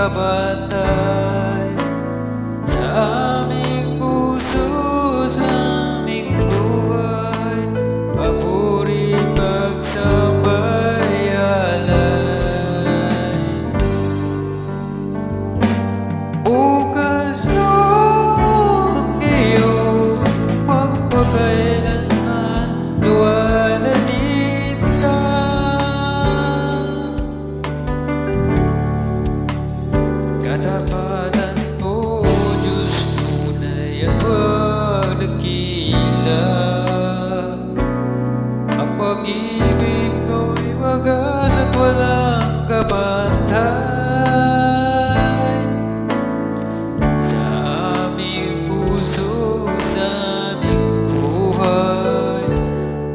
kabatay sa aming puso, sa aming buhay. Papuri, pagsambay, alay. Bukas noon ngayon, magpakailanman, luwalhati ka. Katapatan mo, Diyos, tunay at pagdakila. Ang pag-ibig mo'y wagas at walang kabantay sa aming puso, sa aming buhay.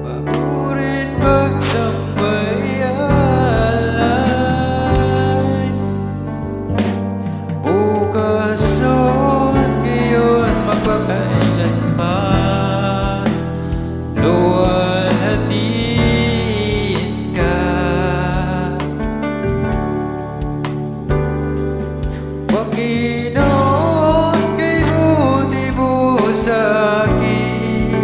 Papuri't pagsambay, alay. Bukas noon ngayon, magpakailanman, luwalhatiin ka. Panginoon, kay buti mo sa'kin.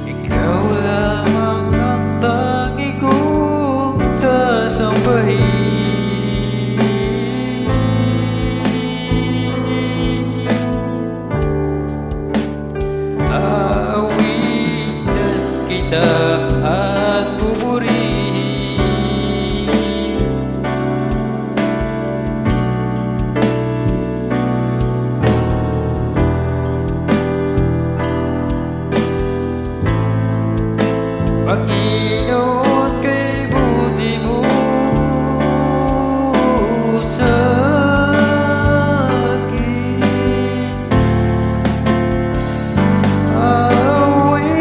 Ikaw lamang ang tangi kong sasambahin. Aawitan kita at pupurihin. Panginoon, kay buti mo sa'kin.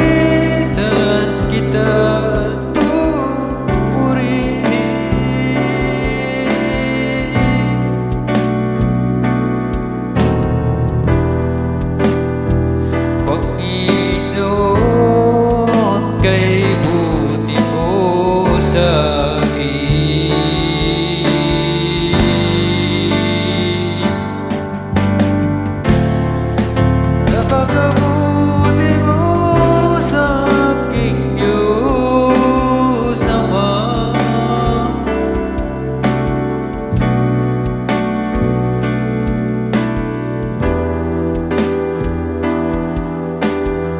Aawitan kita at pupurihin. Panginoon, kay buti mo sa'kin. Napakabuti mo sa'king Diyos Ama.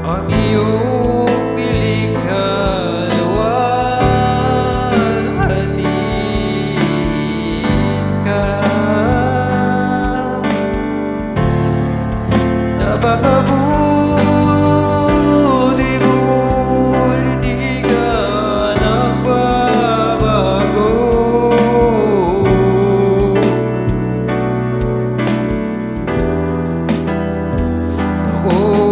Ang iyong nilikha, luwalhatiin ka. Napakabuti mo, hindi ka nagbabago. Oo,